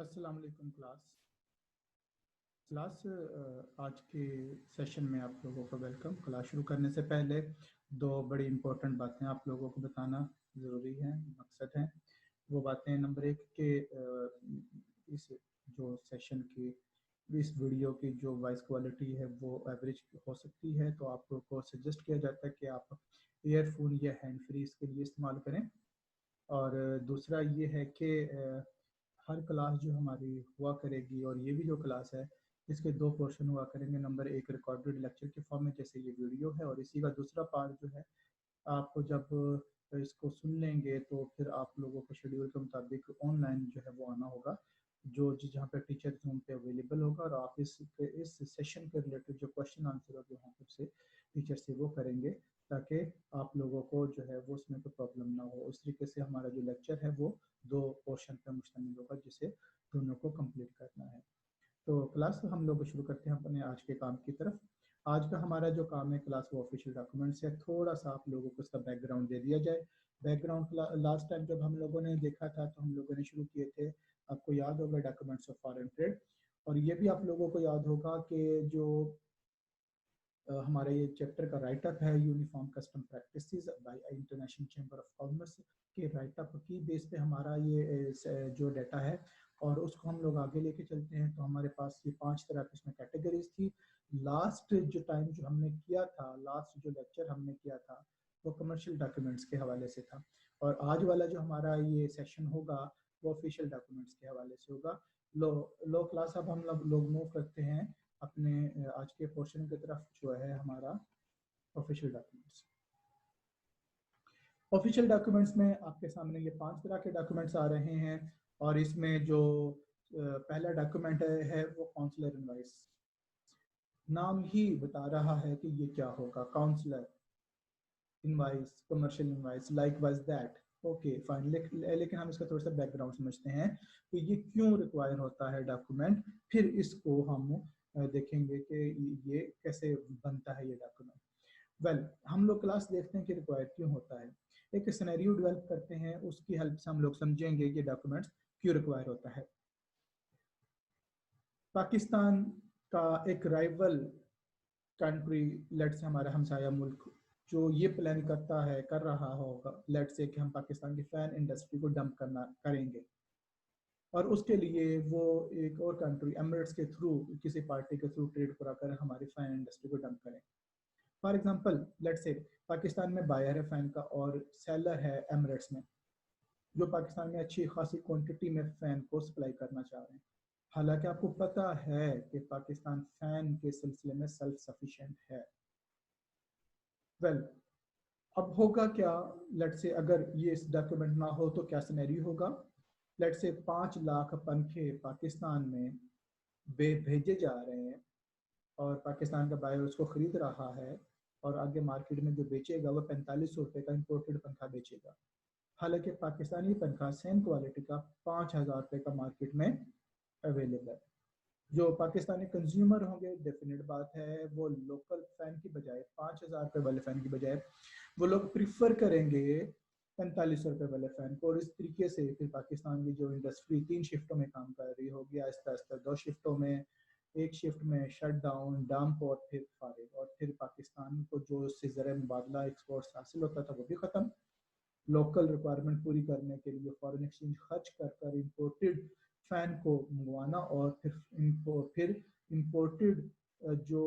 अस्सलाम वालेकुम क्लास। आज के सेशन में आप लोगों को वेलकम। क्लास शुरू करने से पहले दो बड़ी इम्पोर्टेंट बातें आप लोगों को बताना ज़रूरी है, मकसद है। वो बातें नंबर एक के इस जो सेशन की इस वीडियो की जो वॉइस क्वालिटी है वो एवरेज हो सकती है, तो आप लोगों को सजेस्ट किया जाता है कि आप ईयरफोन या हैंड फ्री इसके लिए इस्तेमाल करें। और दूसरा ये है कि हर क्लास जो हमारी हुआ करेगी, और ये भी जो क्लास है इसके दो पोर्शन हुआ करेंगे। नंबर एक रिकॉर्डेड लेक्चर के फॉर्म में जैसे ये वीडियो है, और इसी का दूसरा पार्ट जो है आपको जब इसको सुन लेंगे तो फिर आप लोगों को शेड्यूल के मुताबिक ऑनलाइन जो है वो आना होगा, जो जहाँ पे टीचर जूम पे अवेलेबल होगा, और आप इस सेशन के रिलेटेड जो क्वेश्चन आंसर होगा वहाँ पर से टीचर से वो करेंगे, ताकि आप लोगों को जो है वो उसमें कोई प्रॉब्लम ना हो। इस तरीके से हमारा जो लेक्चर है वो दो पोर्शन पर मुश्तमिल होगा, जिसे दोनों को कंप्लीट करना है। तो क्लास हम लोग शुरू करते हैं अपने आज के काम की तरफ। आज का हमारा जो काम है क्लास वो ऑफिशियल डॉक्यूमेंट्स है। थोड़ा सा आप लोगों को इसका बैकग्राउंड दे दिया जाए। बैकग्राउंड लास्ट टाइम जब हम लोगों ने देखा था तो हम लोगों ने शुरू किए थे, आपको याद होगा, डॉक्यूमेंट्स ऑफ फॉरेन ट्रेड। और ये भी आप लोगों को याद होगा कि जो हमारा ये चैप्टर का राइटअप है uniform custom practices bye international chamber of commerce के राइटअप की बेस पे हमारा ये जो डाटा है, और उसको हम लोग आगे लेके चलते हैं। तो हमारे पास ये 5 तरह की इसमें कैटेगरीज थी। लास्ट जो टाइम जो हमने किया था, लास्ट जो लेक्चर हमने किया था वो कमर्शियल डॉक्यूमेंट्स के हवाले से था, और आज वाला जो हमारा ये सेशन होगा वो ऑफिशियल डॉक्यूमेंट्स के हवाले से होगा। लो क्लास अब हम लोग मूव करते हैं अपने आज के पोर्शन की तरफ, जो है हमारा ऑफिशियल डॉक्यूमेंट्स। ऑफिशियल डॉक्यूमेंट्स में आपके सामने ये 5 तरह के डॉक्यूमेंट्स आ रहे हैं, और इसमें जो पहला डॉक्यूमेंट है वो काउंसलर इनवाइस। नाम ही बता रहा है कि ये क्या होगा, consular invoice, commercial invoice, likewise that. Okay fine, लेकिन हम इसका थोड़ा सा बैकग्राउंड समझते हैं कि ये क्यों रिक्वायर होता है डॉक्यूमेंट, फिर इसको हम देखेंगे कि ये कैसे बनता है ये डॉक्यूमेंट। वेल, हम लोग क्लास देखते हैं कि रिक्वायर क्यों होता है, एक सिनेरियो डेवलप करते हैं, उसकी हेल्प से हम लोग समझेंगे ये डॉक्यूमेंट्स क्यों रिक्वायर होता है। पाकिस्तान का एक राइवल कंट्री, लेट्स से हमारा हमसाया मुल्क, जो ये प्लान कर रहा होगा, लेट्स से कि हम पाकिस्तान की फैन इंडस्ट्री को डंप करेंगे, और उसके लिए वो एक और कंट्री एमिरेट्स के थ्रू, किसी पार्टी के थ्रू ट्रेड कराकर हमारी फैन इंडस्ट्री को डंप करें। For example let's say Pakistan में बायर है फैन का और सेलर है एमिरेट्स में, जो पाकिस्तान में अच्छी खासी क्वांटिटी में फैन को सप्लाई करना चाह रहे हैं। हालांकि आपको पता है कि पाकिस्तान फैन के सिलसिले में सेल्फ सफिशिएंट है। वेल, अब होगा क्या, लेट्स से अगर ये इस डॉक्यूमेंट ना हो तो क्या सिनेरियो होगा। लेट्स से 5 लाख पंखे पाकिस्तान में भेजे जा रहे हैं, और पाकिस्तान का बायर उसको खरीद रहा है, और आगे मार्केट में जो बेचेगा वो 4500 रुपये का इंपोर्टेड पंखा बेचेगा। हालांकि पाकिस्तानी पंखा सेम क्वालिटी का 5000 रुपये का मार्केट में अवेलेबल है। जो पाकिस्तानी कंज्यूमर होंगे, डेफिनेट बात है, वो लोकल फैन की बजाय 5000 रुपये वाले फैन की बजाय वो लोग प्रिफर करेंगे 4500 रुपये वाले फैन को। और इस तरीके से फिर पाकिस्तान की जो इंडस्ट्री 3 शिफ्टों में काम कर रही होगी, आहिस्ता आहिस्ता 2 शिफ्टों में, एक शिफ्ट में शट डाउन, डंप, और फिर फारिग, और फिर पाकिस्तान को जो उससे ज़र मुबादला एक्सपोर्ट्स हासिल होता था वो भी ख़त्म। लोकल रिक्वायरमेंट पूरी करने के लिए फॉरेन एक्सचेंज खर्च कर कर इम्पोर्टेड फैन को मंगवाना, और फिर इम्पोर्टेड जो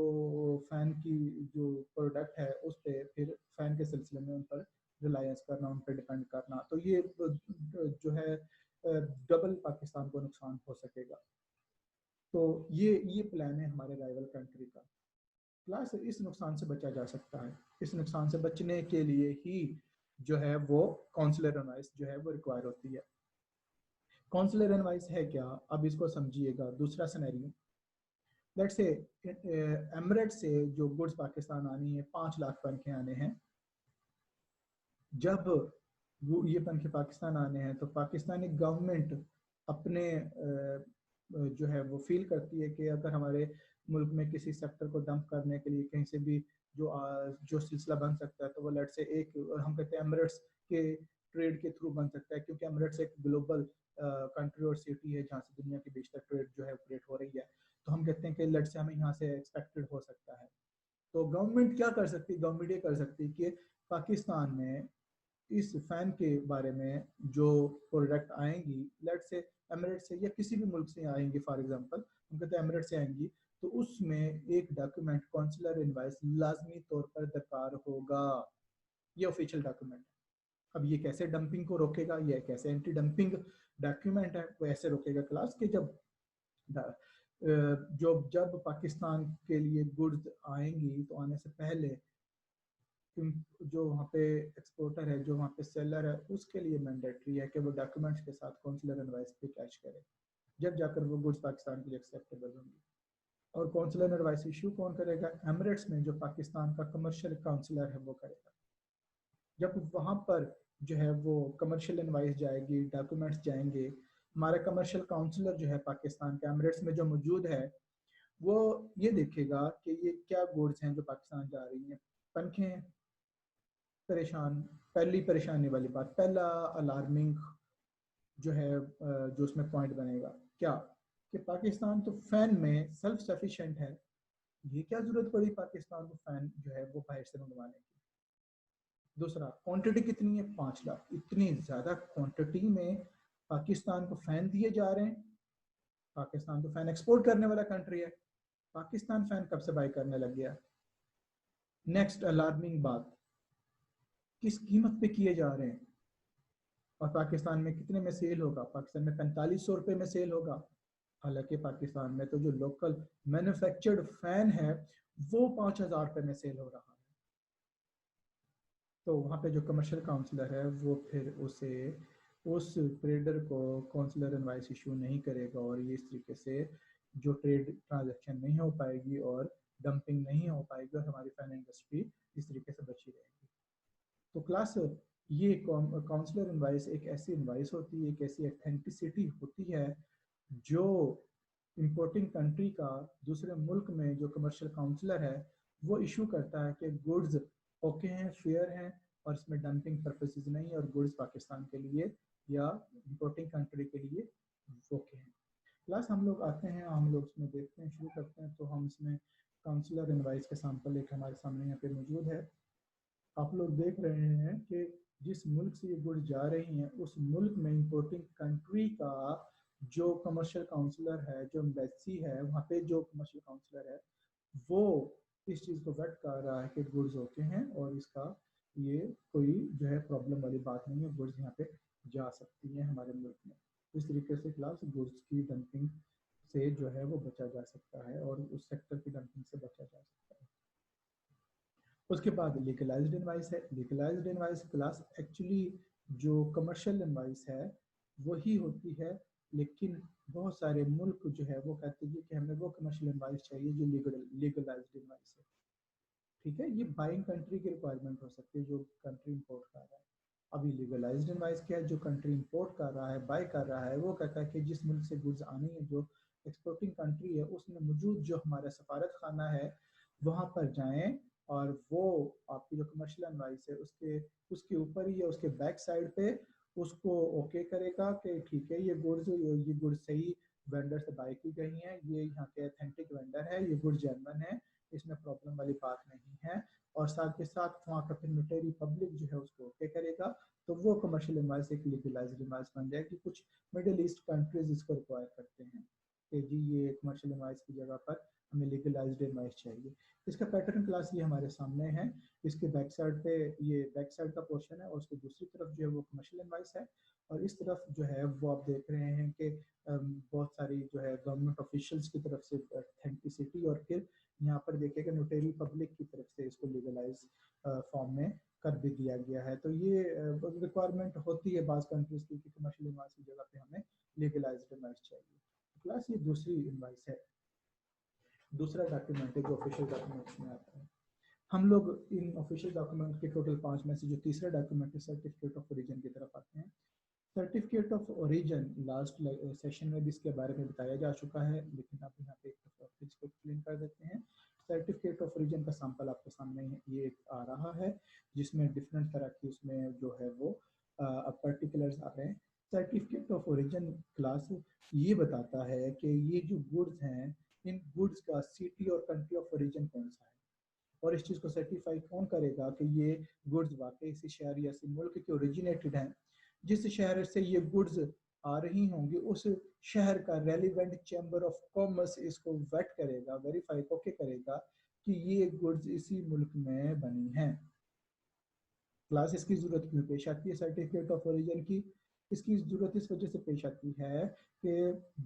फैन की जो प्रोडक्ट है उस पर फिर फैन के सिलसिले में उन पर रिलायंस करना, उन पर डिपेंड करना, तो ये जो है डबल पाकिस्तान को नुकसान हो सकेगा। तो ये प्लान है हमारे राइवल कंट्री का। प्लस इस नुकसान से बचा जा सकता है। इस नुकसान से बचने के लिए ही जो है वो काउंसलर एडवाइस जो है वो रिक्वायर होती है। काउंसलर एडवाइस है क्या, अब इसको समझिएगा। दूसरा सिनेरियो, लेट्स से एमिरेट से जो गुड्स पाकिस्तान आनी है, 5 लाख पंखे आने हैं। जब वो ये पंखे पाकिस्तान आने हैं तो पाकिस्तानी गवर्नमेंट अपने जो है वो फील करती है कि अगर हमारे मुल्क में किसी सेक्टर को डंप करने के लिए कहीं से भी जो सिलसिला बन सकता है, तो वो लेट से एक, हम कहते हैं एमिरेट्स के ट्रेड के थ्रू बन सकता है, क्योंकि एमिरेट्स एक ग्लोबल कंट्री और सिटी है जहाँ से दुनिया की बेशतर ट्रेड जो है ऑपरेट हो रही है। तो हम कहते हैं कि लेट्स से हमें यहाँ से एक्सपेक्टेड हो सकता है। तो गवर्नमेंट क्या कर सकती है, गवर्नमेंट ये कर सकती है कि पाकिस्तान में इस फैन के बारे में जो प्रोडक्ट आएंगी, लेट से एमिरेट से या किसी भी मुल्क से आएंगी, फॉर एग्जांपल हम कहते हैं एमिरेट से आएंगी, तो उसमें एक डॉक्यूमेंट कॉन्सुलर इनवाइस लाजमी तौर पर दरकार होगा। ये ऑफिशियल डॉक्यूमेंट है। अब ये कैसे डंपिंग को रोकेगा, ये कैसे एंटी डंपिंग डॉक्यूमेंट है, वो ऐसे रोकेगा क्लास के जब पाकिस्तान के लिए गुड्स आएंगी तो आने से पहले जो वहाँ पे एक्सपोर्टर है, जो वहाँ पे सेलर है, उसके लिए मैंडेटरी है कि वो डॉक्यूमेंट्स के साथ कॉन्सुलर एडवाइस पे कैच करे, जब जाकर वो गुड्स पाकिस्तान के लिए एक्सेप्टेबल होंगी। और कॉन्सुलर एडवाइस इशू कौन करेगा? एमिरेट्स में जो पाकिस्तान का कमर्शियल काउंसलर है वो करेगा। जब वहाँ पर जो है वो कमर्शियल इनवाइस जाएगी, डॉक्यूमेंट्स जाएंगे, हमारा कमर्शियल काउंसलर जो है पाकिस्तान के एमिरेट्स में जो मौजूद है, वो ये देखेगा कि ये क्या गुड्स हैं जो पाकिस्तान जा रही हैं। पंखे हैं, परेशान, पहली परेशानी वाली बात, पहला अलार्मिंग जो है जो उसमें पॉइंट बनेगा क्या, कि पाकिस्तान तो फैन में सेल्फ सफिशिएंट है, ये क्या जरूरत पड़ी पाकिस्तान को फैन जो है वो बाहर से मंगवाने की। दूसरा, क्वांटिटी कितनी है? 5 लाख। इतनी ज्यादा क्वांटिटी में पाकिस्तान को फैन दिए जा रहे हैं। पाकिस्तान तो फैन एक्सपोर्ट करने वाला कंट्री है, पाकिस्तान फैन कब से बाई करने लग गया? नेक्स्ट अलार्मिंग बात, किस कीमत पे किए जा रहे हैं और पाकिस्तान में कितने में सेल होगा? पाकिस्तान में 4500 रुपये में सेल होगा, हालांकि पाकिस्तान में तो जो लोकल मैन्युफैक्चर्ड फैन है वो 5000 रुपये में सेल हो रहा है। तो वहाँ पे जो कमर्शियल काउंसलर है वो फिर उस ट्रेडर को काउंसलर इनवाइस इशू नहीं करेगा, और ये इस तरीके से जो ट्रेड ट्रांजैक्शन नहीं हो पाएगी और डंपिंग नहीं हो पाएगी, और हमारी फैन इंडस्ट्री इस तरीके से बची रहेगी। तो क्लास ये काउंसलर इनवाइस एक ऐसी इनवाइस होती है, एक ऐसी ऑथेंटिसिटी होती है जो इंपोर्टिंग कंट्री का दूसरे मुल्क में जो कमर्शियल काउंसलर है वो इशू करता है कि गुड्स ओके हैं, फेयर हैं, और इसमें डंपिंग पर्पसेस नहीं है, और गुड्स पाकिस्तान के लिए या इंपोर्टिंग कंट्री के लिए ओके हैं। प्लस हम लोग आते हैं, हम लोग इसमें देखते हैं, शुरू करते हैं। तो हम इसमें काउंसलर इनवाइस के सैंपल एक हमारे सामने यहाँ पे मौजूद है। आप लोग देख रहे हैं कि जिस मुल्क से ये गुड्स जा रही हैं उस मुल्क में इंपोर्टिंग कंट्री का जो कमर्शियल काउंसलर है, जो एम्बेसी है, वहाँ पे जो कमर्शियल काउंसलर है वो इस चीज़ को वेट कर रहा है कि गुड्स ओके हैं और इसका ये कोई जो है प्रॉब्लम वाली बात नहीं है, गुड्स यहाँ पे जा सकती हैं हमारे मुल्क में। इस तरीके से क्लास गुड्स की डंपिंग से जो है वो बचा जा सकता है और उस सेक्टर की डंपिंग से बचा जा सकता है। उसके बाद लीगलाइज्ड इनवाइस है। लीगलाइज्ड इनवाइस क्लास एक्चुअली जो कमर्शियल इनवाइस है वही होती है, लेकिन बहुत सारे मुल्क जो है वो कहते हैं कि हमें वो कमर्शियल इनवाइस चाहिए जो लीगलाइज्ड इनवाइस है। ठीक है, ये बाइंग कंट्री की रिक्वायरमेंट हो सकती है जो कंट्री इंपोर्ट कर रहा है। अभी लीगलाइज्ड इनवाइस क्या है? जो कंट्री इंपोर्ट कर रहा है, बाय कर रहा है, वो कहता है कि जिस मुल्क से गुड्स आनी है, जो एक्सपोर्टिंग कंट्री है, उसमें मौजूद जो हमारा सफारत खाना है वहाँ पर जाएं और वो आपकी जो कमर्शियल इनवाइस है उसके ऊपर ही या उसके बैक साइड पे उसको ओके करेगा कि ठीक है, ये गुड्स सही वेंडर से बाय की गई हैं, ये यहाँ के अथेंटिक वेंडर है, ये गुड्स जेन्युइन है, इसमें प्रॉब्लम वाली बात नहीं है। और साथ के साथ वहाँ का फिर नोटरी पब्लिक जो है उसको ओके करेगा, तो वो कमर्शियल इनवाइस एक लीगलाइज्ड इनवाइस बन जाएगी। कुछ मिडिल ईस्ट कंट्रीज इसको रिक्वायर करते हैं कि जी ये कमर्शियल इनवाइस की जगह पर हमें लीगलाइज्ड इनवाइस चाहिए। इसका पैटर्न क्लास ये हमारे सामने है। इसके बैक साइड पे ये बैक साइड का पोर्शन है और उसके दूसरी तरफ जो है वो कमर्शियल इनवाइस है, और इस तरफ जो है वो आप देख रहे हैं कि बहुत सारी जो है गवर्नमेंट ऑफिशियल्स की तरफ से ऑथेंटिसिटी, और फिर यहाँ पर देखिएगा नोटरी पब्लिक की तरफ से इसको लीगलाइज फॉर्म में कर भी दिया गया है। तो ये रिक्वायरमेंट होती है बाज़ कंट्रीज की कि कमर्शियल इनवाइस की जगह पे हमें लीगलाइज्ड इनवाइस चाहिए। प्लस ये दूसरी इनवाइस है, दूसरा डॉक्यूमेंट है जो ऑफिशियल डॉक्यूमेंट्स में आता है। हम लोग इन ऑफिशियल डॉक्यूमेंट के टोटल 5 में से जो तीसरा डॉक्यूमेंट है सर्टिफिकेट ऑफ ओरिजिन की तरफ आते हैं। Certificate of origin last session में भी इसके बारे में बताया जा चुका है, लेकिन आप यहाँ पे इसको एक्सप्लेन कर देते हैं। सर्टिफिकेट ऑफ ओरिजिन का सैंपल आपके सामने ये आ रहा है, जिसमें डिफरेंट तरह की उसमें जो है वो अब पर्टिकुलर्स आ रहे हैं। सर्टिफिकेट ऑफ ओरिजिन क्लास ये बताता है कि ये जो गुड्स हैं, इन गुड्स का सिटी और कंट्री ऑफ ओरिजिन कौन सा है, और इस चीज़ को सर्टिफाई कौन करेगा कि ये गुड्स वाकई इसी शहर या इसी मुल्क के ओरिजिनेटेड हैं। जिस शहर से ये गुड्स आ रही होंगी उस शहर का रेलिवेंट चैम्बर ऑफ कॉमर्स इसको वेट करेगा, वेरीफाई ओके करेगा कि ये गुड्स इसी मुल्क में बनी हैं। क्लास इसकी ज़रूरत क्यों पेश आती है सर्टिफिकेट ऑफ ओरिजिन की? इसकी ज़रूरत इस वजह से पेश आती है कि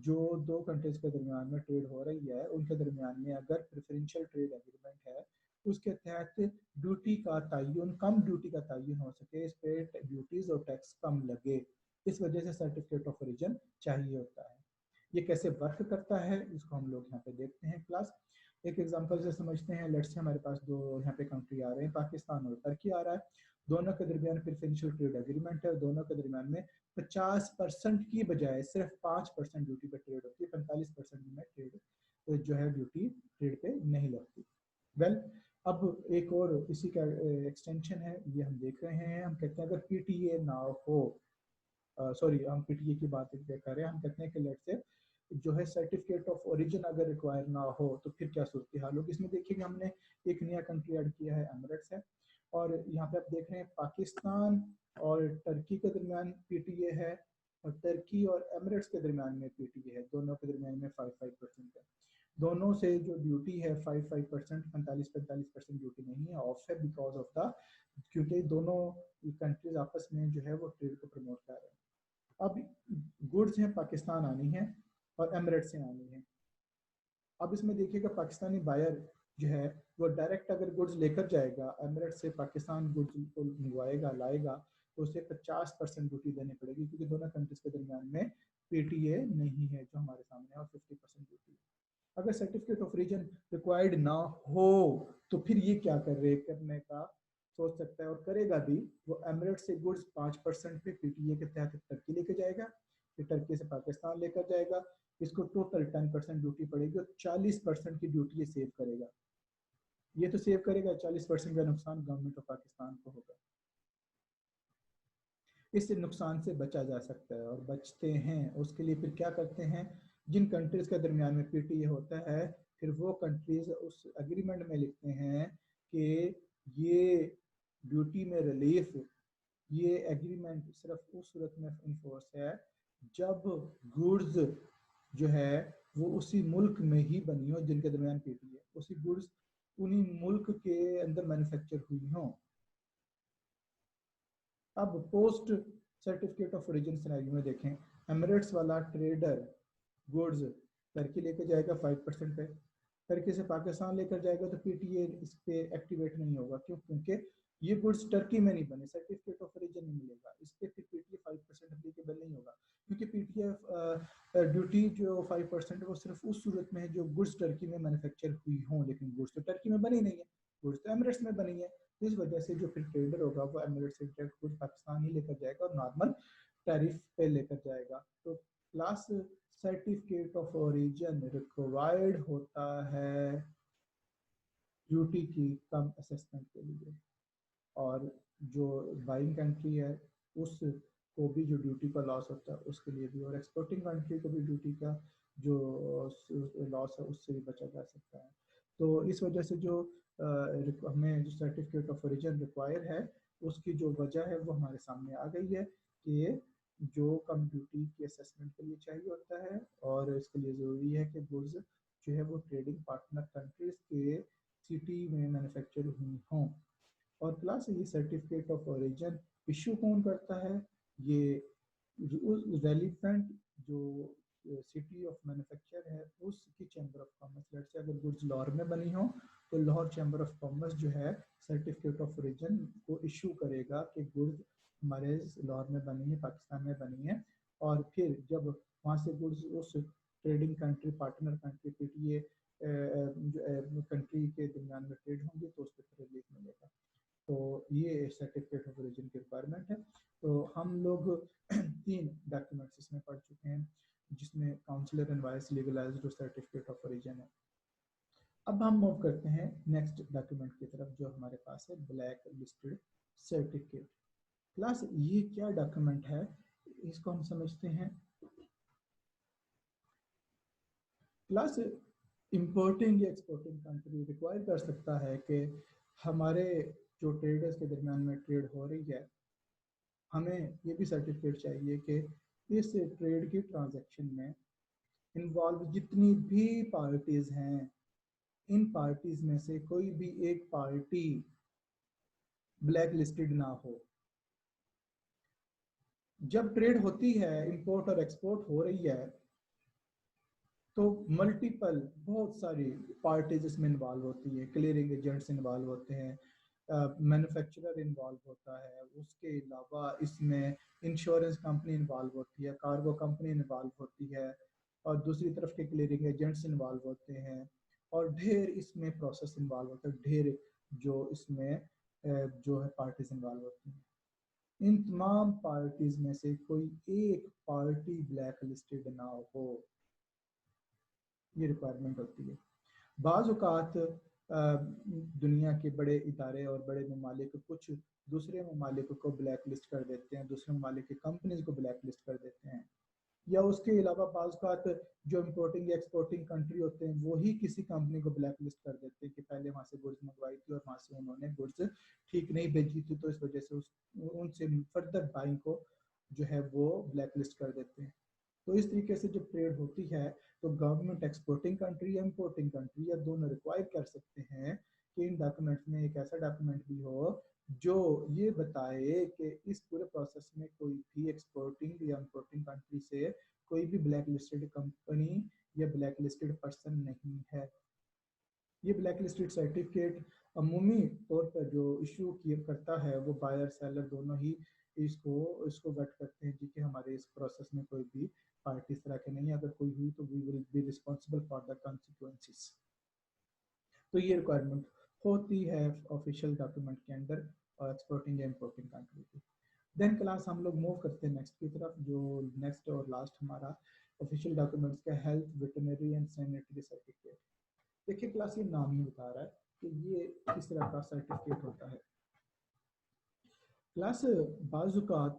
जो दो कंट्रीज के दरमियान में ट्रेड हो रही है उनके दरमियान में अगर प्रेफरेंशियल ट्रेड एग्रीमेंट है उसके तहत ड्यूटी का तयन, कम ड्यूटी का तयन हो सके, इस पे ड्यूटीज और टैक्स कम लगे, इस वजह से सर्टिफिकेट ऑफ ओरिजिन चाहिए होता है। ये कैसे वर्क करता है इसको हम लोग यहाँ पे देखते हैं। क्लास एक एग्जांपल से समझते हैं। लेट्स से हमारे पास दो यहाँ पे कंट्री आ रहे हैं, पाकिस्तान और टर्की आ रहा है। दोनों के दरमियान प्रेफरेंशियल ट्रेड एग्रीमेंट है, दोनों के दरमियान में 50% की बजाय सिर्फ 5% ड्यूटी पे ट्रेड होती है, 45% में ट्रेड जो है ड्यूटी ट्रेड पे नहीं लगती। वेल अब एक और इसी का एक्सटेंशन है, ये हम देख रहे हैं। हम कहते हैं अगर पीटीए ना हो, सॉरी हम पीटीए की बात कर रहे हैं, हम कहते हैं कि लेट से जो है सर्टिफिकेट ऑफ ओरिजिन अगर रिक्वायर ना हो तो फिर क्या सूरत हाल होगी। इसमें देखिए हमने एक नया कंट्री ऐड किया है, एमिरेट्स है, और यहाँ पे आप देख रहे हैं पाकिस्तान और टर्की के दरमियान पीटीए है, और टर्की और एमिरेट्स के दरमियान में पीटीए है, दोनों के दरमियान में 5-5% है। दोनों से जो ड्यूटी है 5-5%, 45-45% ड्यूटी नहीं है, ऑफ है, बिकॉज ऑफ द, क्योंकि दोनों कंट्रीज आपस में जो है वो ट्रेड को प्रमोट कर रहे हैं। अब गुड्स हैं पाकिस्तान आनी है और एमिरेट से आनी है। अब इसमें देखिएगा पाकिस्तानी बायर जो है वो डायरेक्ट अगर गुड्स लेकर जाएगा एमिरेट से, पाकिस्तान गुड्स को मंगवाएगा लाएगा, तो उसे 50% ड्यूटी देनी पड़ेगी, क्योंकि दोनों कंट्रीज के दरमियान में पीटीए नहीं है जो हमारे सामने है, और 50% ड्यूटी। अगर सर्टिफिकेट ऑफ ओरिजिन रिक्वायर्ड ना हो तो फिर ये क्या करने का सोच सकता है और करेगा भी। वो एमिरेट से गुड्स 5% पे पीटीए के तहत टर्की लेके जाएगा, फिर टर्की से पाकिस्तान लेकर जाएगा, इसको टोटल 10% ड्यूटी पड़ेगी और 40% की ड्यूटी ये सेव करेगा। ये तो सेव करेगा, 40% का नुकसान गवर्नमेंट ऑफ पाकिस्तान को होगा। इस नुकसान से बचा जा सकता है, और बचते हैं उसके लिए फिर क्या करते हैं, जिन कंट्रीज के दरमियान में पीटीए होता है फिर वो कंट्रीज उस एग्रीमेंट में लिखते हैं कि ये ड्यूटी में रिलीफ, ये एग्रीमेंट सिर्फ उस सूरत में इन्फोर्स है जब गुड्स जो है वो उसी मुल्क में ही बनी हो जिनके दरमियान पीटीए, उसी गुड्स उन्हीं मुल्क के अंदर मैन्युफैक्चर हुई हो। अब post certificate of origin scenario में देखें, एमिरेट्स वाला ट्रेडर गुड्स टर्की लेकर जाएगा 5% पे, टर्की से पाकिस्तान लेकर जाएगा तो पीटीए इस पे एक्टिवेट नहीं होगा। क्यों? क्योंकि ये गुड्स टर्की में नहीं बने, सर्टिफिकेट ऑफ ओरिजिन नहीं मिलेगा, इस पे फिर पीटीए 5% एप्लीकेबल नहीं होगा, क्योंकि पीटीए ड्यूटी जो 5% है वो सिर्फ उस सूरत में है जो गुड्स टर्की में मैन्युफैक्चर हुई हों, लेकिन गुड्स तो टर्की में बनी नहीं है, गुड्स तो एमिरेट्स में बनी है। इस वजह से जो फिर ट्रेडर होगा वो एमिरेट्स से डायरेक्ट गुड्स पाकिस्तान ही लेकर जाएगा और नॉर्मल टैरिफ पे लेकर जाएगा। तो class certificate of origin required होता है ड्यूटी की कम असेसमेंट के लिए, और जो बाइंग कंट्री है उसको भी जो ड्यूटी का लॉस होता है उसके लिए भी, और एक्सपोर्टिंग कंट्री को भी ड्यूटी का जो लॉस है उससे भी बचा जा सकता है। तो इस वजह से जो हमें जो सर्टिफिकेट ऑफ ओरिजिन रिक्वायर है उसकी जो वजह है वो हमारे सामने आ गई है कि जो कम ड्यूटी की असेसमेंट के लिए चाहिए होता है, और इसके लिए ज़रूरी है कि गुड्स जो है वो ट्रेडिंग पार्टनर कंट्रीज के सिटी में मैन्युफैक्चर हुई हों। और प्लस ये सर्टिफिकेट ऑफ ओरिजिन इशू कौन करता है, ये रेलिवेंट जो सिटी ऑफ मैन्युफैक्चर है उसकी chamber of commerce. Let's say अगर गुड्स लाहौर में बनी हो तो लाहौर चैम्बर ऑफ कॉमर्स जो है सर्टिफिकेट ऑफ ओरिजिन को इशू करेगा कि गुड्स हमारे लाहौर में बनी है, पाकिस्तान में बनी है, और फिर जब वहाँ से गुड्स उस trading country partner country PTA country के दरमियान में ट्रेड होंगे तो उस पर रिलीफ मिलेगा। तो ये सर्टिफिकेट ऑफ ओरिजिन की रिक्वायरमेंट है। तो हम लोग 3 डॉक्यूमेंट्स इसमें पढ़ चुके हैं जिसमें consular invoice legalised certificate of origin है। अब हम मूव करते हैं नेक्स्ट डॉक्यूमेंट की तरफ जो हमारे पास है ब्लैक लिस्टेड सर्टिफिकेट। क्लास ये क्या डॉक्यूमेंट है, इसको हम समझते हैं। क्लास इंपोर्टिंग या एक्सपोर्टिंग कंट्री रिक्वायर कर सकता है कि हमारे जो ट्रेडर्स के दरमियान में ट्रेड हो रही है, हमें ये भी सर्टिफिकेट चाहिए कि इस ट्रेड की ट्रांजैक्शन में इन्वॉल्व जितनी भी पार्टीज हैं, इन पार्टीज में से कोई भी एक पार्टी ब्लैक लिस्टेड ना हो। जब ट्रेड होती है, इंपोर्ट और एक्सपोर्ट हो रही है, तो मल्टीपल बहुत सारी पार्टीज इसमें इन्वॉल्व होती है। क्लियरिंग एजेंट्स इन्वॉल्व होते हैं, मैन्युफैक्चरर इन्वॉल्व होता है, उसके अलावा इसमें इंश्योरेंस कंपनी इन्वॉल्व होती है, कार्गो कंपनी इन्वॉल्व होती है, और दूसरी तरफ के क्लियरिंग एजेंट्स इन्वॉल्व होते हैं, और ढेर इसमें प्रोसेस इन्वॉल्व होता है, ढेर जो इसमें जो है पार्टीज इन्वॉल्व होती हैं। इन तमाम पार्टीज में से कोई एक पार्टी ब्लैक लिस्टेड ना हो, ये रिक्वायरमेंट होती है। बाज़ औक़ात दुनिया के बड़े इदारे और बड़े ममालिक कुछ दूसरे ममालिक को ब्लैक लिस्ट कर देते हैं, दूसरे ममालिक की कंपनीज को ब्लैक लिस्ट कर देते हैं, या उसके अलावा बाज़ औक़ात जो इम्पोर्टिंग या एक्सपोर्टिंग कंट्री होते हैं वही किसी कंपनी को ब्लैक लिस्ट कर देते हैं कि पहले वहाँ से गुड्स मंगवाई थी और वहाँ से उन्होंने गुड्स ठीक नहीं भेजी थी, तो इस वजह से उनसे फर्दर बाइंग को जो है वो ब्लैक लिस्ट कर देते हैं। तो इस तरीके से जब ट्रेड होती है, तो गवर्नमेंट एक्सपोर्टिंग कंट्री या इम्पोर्टिंग कंट्री या दोनों रिक्वायर कर सकते हैं कि इन डॉक्यूमेंट्स में एक ऐसा डॉक्यूमेंट भी हो जो ये बताए कि इस पूरे प्रोसेस में कोई भी एक्सपोर्टिंग या इम्पोर्टिंग कंट्री से कोई भी ब्लैक लिस्टेड कंपनी या ब्लैक लिस्टेड पर्सन नहीं है। ये ब्लैक लिस्टेड सर्टिफिकेट अमूमी तौर पर जो इशू किया करता है वो बायर सेलर दोनों ही इसको इसको वेट करते हैं जी कि हमारे इस प्रोसेस में कोई भी पार्टी इस तरह के नहीं है, अगर कोई हुई तो we will be responsible for the consequences. तो ये रिक्वायरमेंट होती है ऑफिशियल डॉक्यूमेंट के अंदर और एक्सपोर्टिंग या इम्पोर्टिंग कंट्री की। देन क्लास हम लोग मूव करते हैं नेक्स्ट की तरफ, जो नेक्स्ट और लास्ट हमारा ऑफिशियल डॉक्यूमेंट्स का health veterinary and sanitary certificate. देखिए क्लास ये नाम ही बता रहा है कि ये किस तरह का सर्टिफिकेट होता है। प्लस बाजुकात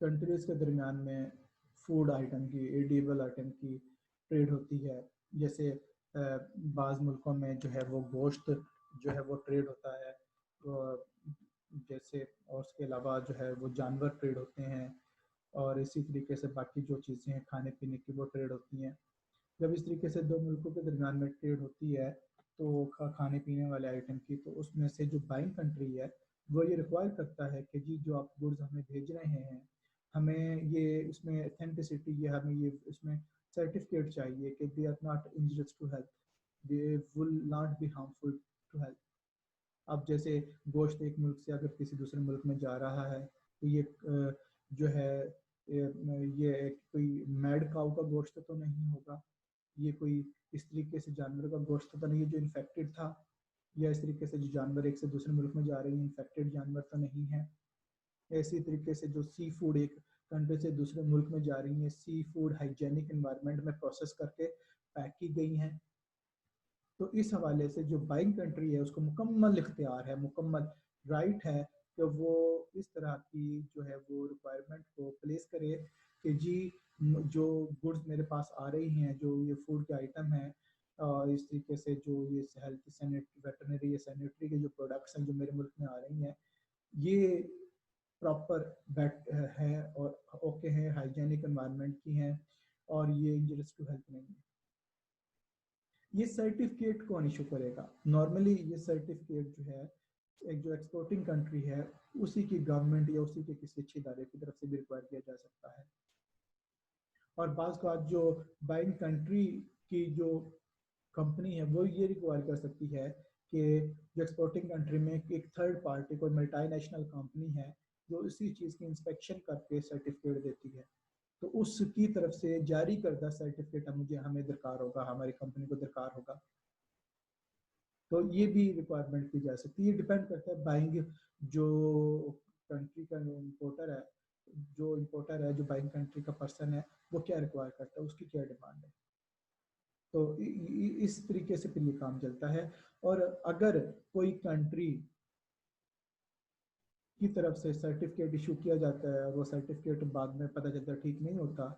कंट्रीज के दरमियान में फूड आइटम की, एडिबल आइटम की ट्रेड होती है। जैसे बाज़ मुल्कों में जो है वो गोश्त जो है वो ट्रेड होता है, जैसे, और उसके अलावा जो है वो जानवर ट्रेड होते हैं, और इसी तरीके से बाकी जो चीज़ें हैं खाने पीने की वो ट्रेड होती हैं। जब इस तरीके से दो मुल्कों के दरमियान में ट्रेड होती है तो खाने पीने वाले आइटम की, तो उसमें से जो बाइंग कंट्री है वो ये रिक्वायर करता है कि जी जो आप गुड्स हमें भेज रहे हैं, हमें ये इसमें अथेंटिसिटी, ये हमें ये इसमें सर्टिफिकेट चाहिए कि they are not injurious to health, they will not be harmful to health. अब जैसे गोश्त एक मुल्क से अगर किसी दूसरे मुल्क में जा रहा है, तो ये जो है ये कोई मैड काऊ का गोश्त तो नहीं होगा, ये कोई इस तरीके से जानवर का गोश्त तो नहीं है जो इन्फेक्टेड था, या इस तरीके से जो जानवर एक से दूसरे मुल्क में जा रहे हैं इन्फेक्टेड जानवर तो नहीं है। ऐसी तरीके से जो सी फूड एक कंट्री से दूसरे मुल्क में जा रही है, सी फूड हाइजेनिक इन्वायरमेंट में प्रोसेस करके पैक की गई हैं। तो इस हवाले से जो बाइंग कंट्री है उसको मुकम्मल इख्तियार है, मुकम्मल राइट है कि वो इस तरह की जो है वो रिक्वायरमेंट को प्लेस करे कि जी जो गुड्स मेरे पास आ रही हैं, जो ये फूड के आइटम हैं, इस तरीके से जो ये हेल्थ सैनिटरी वेटरनरी या सैनिटरी के जो प्रोडक्ट्स हैं जो मेरे मुल्क में आ रही हैं, ये प्रॉपर बैट है और ओके है, हाइजेनिक एनवायरनमेंट की हैं, और ये इंजरियस टू हेल्थ नहीं है। ये सर्टिफिकेट कौन इशू करेगा? नॉर्मली ये सर्टिफिकेट जो है एक जो एक्सपोर्टिंग कंट्री है उसी की गवर्नमेंट या उसी के किसी अच्छे इदारे की तरफ से भी रिक्वायर किया जा सकता है। और बाज़ का जो बाइंग कंट्री की जो कंपनी है वो ये रिक्वायर कर सकती है कि जो एक्सपोर्टिंग कंट्री में एक थर्ड पार्टी कोई मल्टीनेशनल कंपनी है जो इसी चीज़ की इंस्पेक्शन करके सर्टिफिकेट देती है, तो उसकी तरफ से जारी करदा सर्टिफिकेट मुझे हमें दरकार होगा, हमारी कंपनी को दरकार होगा। तो ये भी रिक्वायरमेंट की जा सकती है। ये डिपेंड करता है बाइंग जो कंट्री का जो इम्पोर्टर है जो बाइंग कंट्री का पर्सन है वो क्या रिक्वायर करता है, उसकी क्या डिमांड है। तो इस तरीके से फिर ये काम चलता है। और अगर कोई कंट्री की तरफ से सर्टिफिकेट इशू किया जाता है और वो सर्टिफिकेट बाद में पता चलता है ठीक नहीं होता,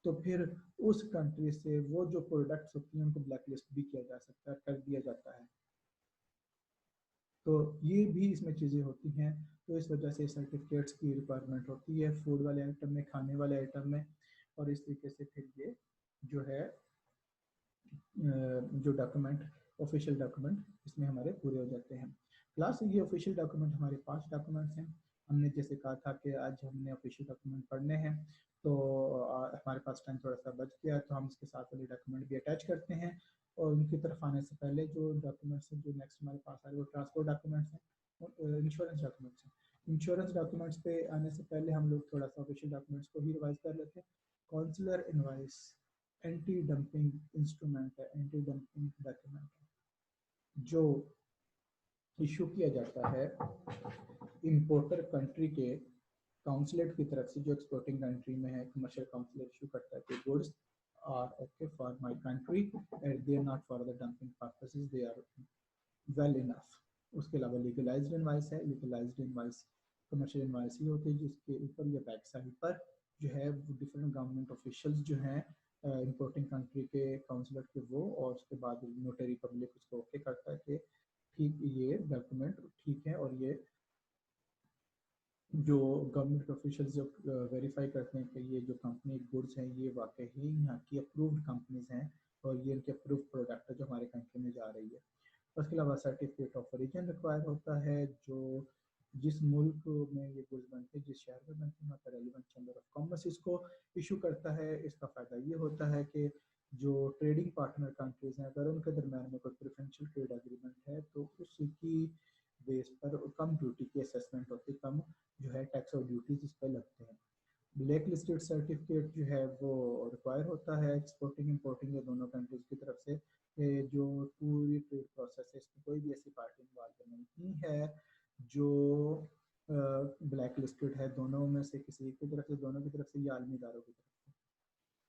तो फिर उस कंट्री से वो जो प्रोडक्ट्स होती हैं उनको ब्लैक लिस्ट भी किया जा सकता है, कर दिया जाता है। तो ये भी इसमें चीज़ें होती हैं। तो इस वजह से सर्टिफिकेट्स की रिक्वायरमेंट होती है फूड वाले आइटम में, खाने वाले आइटम में, और इस तरीके से फिर ये जो है जो डॉक्यूमेंट, ऑफिशियल डॉक्यूमेंट इसमें हमारे पूरे हो जाते हैं। क्लास ये ऑफिशियल डॉक्यूमेंट हमारे 5 डॉक्यूमेंट्स हैं। हमने जैसे कहा था कि आज हमने ऑफिशियल डॉक्यूमेंट पढ़ने हैं, तो हमारे पास टाइम थोड़ा सा बच गया, तो हम इसके साथ वाले डॉक्यूमेंट भी अटैच करते हैं। और उनकी तरफ आने से पहले जो डॉक्यूमेंट्स हैं जो नेक्स्ट हमारे पास आ रहे हैं वो ट्रांसपोर्ट डॉक्यूमेंट्स हैं, इंश्योरेंस डॉक्यूमेंट्स हैं। इंश्योरेंस डॉक्यूमेंट्स पे आने से पहले हम लोग थोड़ा सा ऑफिशियल डॉक्यूमेंट्स को ही रिवाइज कर लेते हैं। Consular invoice anti dumping instrument है, एंटी डंपिंग डॉक्यूमेंट जो इशू किया जाता है इंपोर्टर कंट्री के काउंसलेट की तरफ से, जो एक्सपोर्टिंग कंट्री में है, कमर्शियल काउंसलेट इशू करता है कि goods are okay for my country and they are not for the dumping purposes, they are well enough. उसके अलावा लीगलाइज्ड इनवाइस है। लीगलाइज्ड इनवाइस कमर्शियल इनवाइस ही होती है जिसके ऊपर या बैक साइड पर जो है डिफरेंट गवर्नमेंट ऑफिशियल्स जो हैं इंपोर्टिंग कंट्री के काउंसलेट के वो, और उसके बाद नोटरी पब्लिक उसको ओके करता है कि ठीक ये डॉक्यूमेंट ठीक है, और ये जो गवर्नमेंट ऑफिशियल जो वेरीफाई करते हैं कि ये जो कंपनी गुड्स हैं ये वाकई ही यहाँ की अप्रूव्ड कंपनीज हैं और ये इनके अप्रूव्ड प्रोडक्ट है जो हमारे कंट्री में जा रही है। उसके अलावा सर्टिफिकेट ऑफ ओरिजिन रिक्वायर होता है, जो जिस मुल्क में ये गुड्स बनते हैं, जिस शहर में बनते हैं, वहाँ का रेलिवेंट चैम्बर ऑफ कॉमर्स इसको इशू करता है। इसका फ़ायदा ये होता है कि जो ट्रेडिंग पार्टनर कंट्रीज़ हैं अगर उनके दरम्यान में कोई प्रेफरेंशियल ट्रेड एग्रीमेंट है तो उसकी बेस पर कम ड्यूटी की असेसमेंट होती है, कम जो है टैक्स और ड्यूटीज इस पर लगते हैं। ब्लैक लिस्टेड सर्टिफिकेट जो है वो रिक्वायर होता है एक्सपोर्टिंग इंपोर्टिंग या दोनों कंट्रीज की तरफ से। जो पूरी ट्रेड प्रोसेस है इसमें कोई भी ऐसी पार्टी इन्वॉल्व नहीं है जो ब्लैक लिस्टेड है, दोनों में से किसी की तरफ से, दोनों की तरफ से या आलमी इदारों की तरफ से।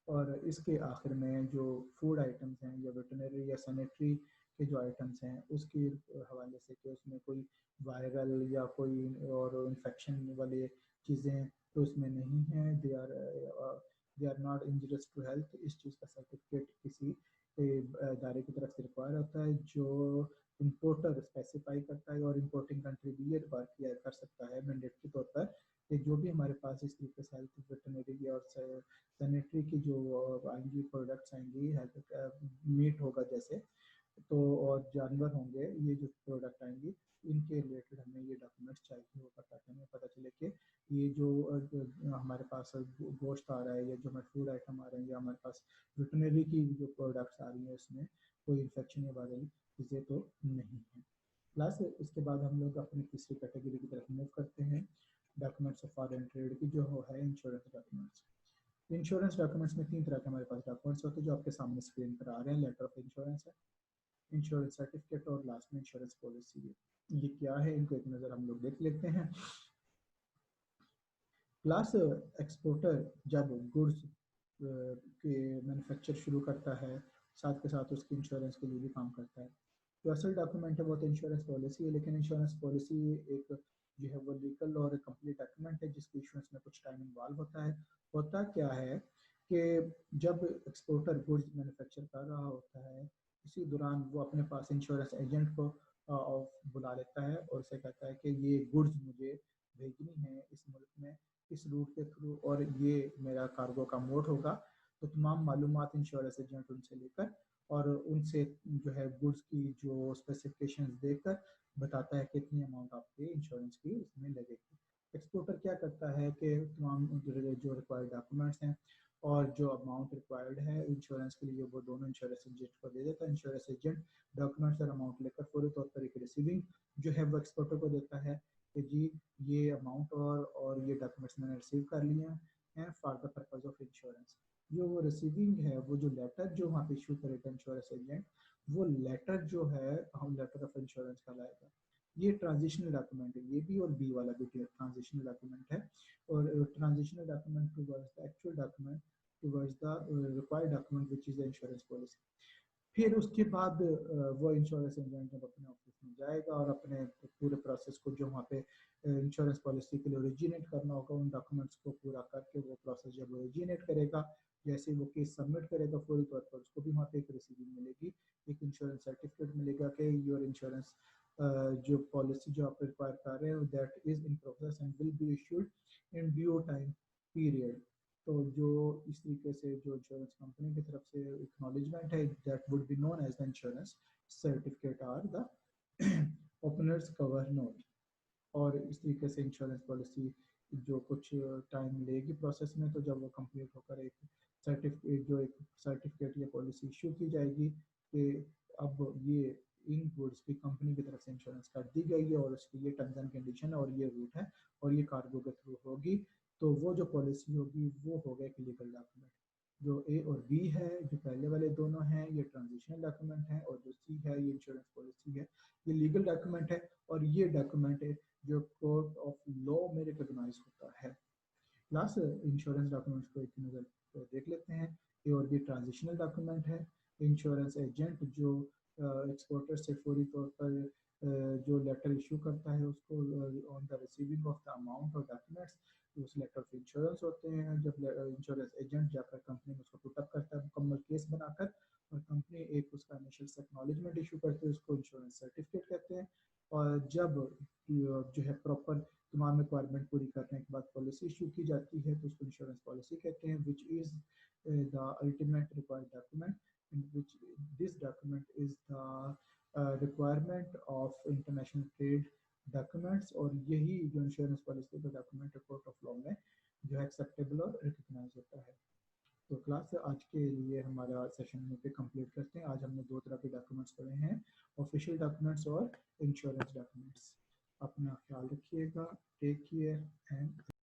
और इसके आखिर में जो फूड आइटम्स हैं या वेटनरी या सैनिटरी के जो आइटम्स हैं उसके हवाले से कि उसमें कोई वायरल या कोई और इन्फेक्शन वाले चीज़ें तो उसमें नहीं है, they are not injurious to health, इस चीज़ का सर्टिफिकेट किसी इदारे की तरफ से रिक्वायर होता है जो इम्पोर्टर स्पेसिफाई करता है। और इम्पोर्टिंग कंट्री भी ये रिक्वायर किया कर सकता है मैंडेटरी तौर पर कि जो भी हमारे पास इस तरीके से हेल्थ वेटनरी और सैनिटरी की जो आएंगी प्रोडक्ट्स आएंगी, हेल्थ मीट होगा जैसे, तो और जानवर होंगे, ये जो प्रोडक्ट आएंगी इनके रिलेटेड हमें ये डॉक्यूमेंट्स चाहिए होगा ताकि हमें पता चले कि ये जो हमारे पास गोश्त आ रहा है या जो हमारे फूड आइटम आ रहे हैं या हमारे पास वेटनरी की जो प्रोडक्ट्स आ रही है उसमें कोई इन्फेक्शन या वायरल चीज़ें तो नहीं है। प्लस इसके बाद हम लोग अपनी तीसरी कैटेगरी की तरफ मूव करते हैं, डॉक्यूमेंट्स ऑफ फॉरेन ट्रेड की, जो है इंश्योरेंस डॉक्यूमेंट्स। इंश्योरेंस डॉक्यूमेंट्स में 3 तरह के हमारे पास डॉक्यूमेंट्स होते हैं जो आपके सामने स्क्रीन पर आ रहे हैं। लेटर ऑफ इंश्योरेंस है, इंश्योरेंस सर्टिफिकेट और लास्ट में इंश्योरेंस पॉलिसी है। ये क्या है इनको एक नज़र हम लोग देख लेते हैं। क्लास एक्सपोर्टर जब गुड्स के मैन्युफैक्चर शुरू करता है साथ के साथ उसकी इंश्योरेंस के लिए भी काम करता है। जो असल डॉक्यूमेंट है वो तो इंश्योरेंस पॉलिसी है, लेकिन इंश्योरेंस पॉलिसी एक जो है वो लीगल और कंप्लीट डॉक्यूमेंट है जिसके इशूएंस में कुछ टाइम इन्वॉल्व होता है। होता क्या है कि जब एक्सपोर्टर गुड्स मैन्युफैक्चर कर रहा होता है इसी दौरान वो अपने पास इंश्योरेंस एजेंट को बुला लेता है और उसे कहता है कि ये गुड्स मुझे भेजनी है इस मुल्क में इस रूट के थ्रू और ये मेरा कार्गो का मोड होगा। तो तमाम मालूमात इंश्योरेंस एजेंट उनसे लेकर और उनसे जो है गुड्स की जो स्पेसिफिकेशंस देकर बताता है कितनी अमाउंट आपके इंश्योरेंस की इसमें लगेगी। एक्सपोर्टर क्या करता है कि तमाम जो रिक्वायर्ड डॉक्यूमेंट्स हैं और जो अमाउंट रिक्वायर्ड है इंश्योरेंस के लिए वो दोनों इंश्योरेंस एजेंट को दे देता है। इंश्योरेंस एजेंट डॉक्यूमेंट्स और अमाउंट लेकर फौरी तौर पर एक रिसीविंग जो है वो एक्सपोर्टर को देता है कि जी ये अमाउंट और ये डॉक्यूमेंट्स मैंने रिसीव कर लिए हैं for the purpose of insurance. जो वो रिसीविंग है वो जो लेटर जो वहाँ पे इशू करेगा इंश्योरेंस एजेंट, वो लेटर जो है हम लेटर ऑफ इंश्योरेंस कहलाएगा। ये ट्रांजिशनल डॉक्यूमेंट है, ये भी और बी वाला भी ट्रांजिशनल डॉक्यूमेंट है। और transitional document towards the actual document towards the required document which is the insurance policy. फिर उसके बाद वो इंश्योरेंस एजेंट जब अपने ऑफिस में जाएगा और अपने पूरे प्रोसेस को जो वहाँ पे इंश्योरेंस पॉलिसी के लिए ओरिजिनेट करना होगा उन डॉक्यूमेंट्स को पूरा करके वो प्रोसेस जब ओरिजिनेट करेगा, जैसे वो केस सबमिट करेगा पूरी तौर पर उसको भी वहाँ पे एक रिसीविंग मिलेगी, एक इंश्योरेंस सर्टिफिकेट मिलेगा कि योर इंश्योरेंस जो पॉलिसी जो आप रिक्वायर कर रहे हो that is in process and will be issued in due time period. तो जो इस तरीके से जो इंश्योरेंस कंपनी की तरफ से एक्नॉलेजमेंट है that would be known as the insurance certificate or the openers cover note. और इस तरीके से इंश्योरेंस पॉलिसी जो कुछ टाइम लेगी प्रोसेस में, तो जब वो कंप्लीट होकर एक सर्टिफिकेट जो एक सर्टिफिकेट या पॉलिसी इशू की जाएगी कि अब ये इन गुड्स की कंपनी की तरफ से इंश्योरेंस कर दी गई है और उसकी ये टर्म्स एंड कंडीशन है और ये रूट है और ये कार्गो के थ्रू होगी, तो वो जो पॉलिसी होगी वो होगा एक लीगल डॉक्यूमेंट। जो ए और बी है जो पहले वाले दोनों हैं ये ट्रांजिशनल डॉक्यूमेंट है और जो सी है ये इंश्योरेंस पॉलिसी है, ये लीगल डॉक्यूमेंट है और ये डॉक्यूमेंट है जो कोर्ट ऑफ लॉ में रिकॉग्नाइज होता है। क्लास इंश्योरेंस डॉक्यूमेंट्स को एक नज़र देख लेते हैं। ये और भी ट्रांजिशनल डॉक्यूमेंट है। इंश्योरेंस एजेंट जो एक्सपोर्टर से फौरी तौर पर जो लेटर इशू करता है उसको on the receiving of the amount of documents उस लेटर ऑफ इंश्योरेंस होते हैं। जब इंश्योरेंस एजेंट जाकर कंपनी में उसको पुटअप करता है मुकम्मल केस बनाकर और कंपनी एक उसका इनिशियल एक्नॉलेजमेंट इशू करती है उसको इंश्योरेंस सर्टिफिकेट कहते हैं। और जब जो है प्रॉपर तमाम रिक्वायरमेंट पूरी करने के बाद पॉलिसी इशू की जाती है तो उसको इंश्योरेंस पॉलिसी कहते हैं, which is the ultimate required document in which this document is the requirement of international trade documents. और यही जो इंश्योरेंस पॉलिसी का डॉक्यूमेंट है कोर्ट ऑफ लॉ में जो है एक्सेप्टेबल और रिकग्नाइज होता है। तो क्लास आज के लिए हमारा सेशन में पे कंप्लीट करते हैं। आज हमने दो तरह के डॉक्यूमेंट्स पढ़े हैं, ऑफिशियल डॉक्यूमेंट्स और इंश्योरेंस डॉक्यूमेंट्स। अपना ख्याल रखिएगा, टेक केयर एंड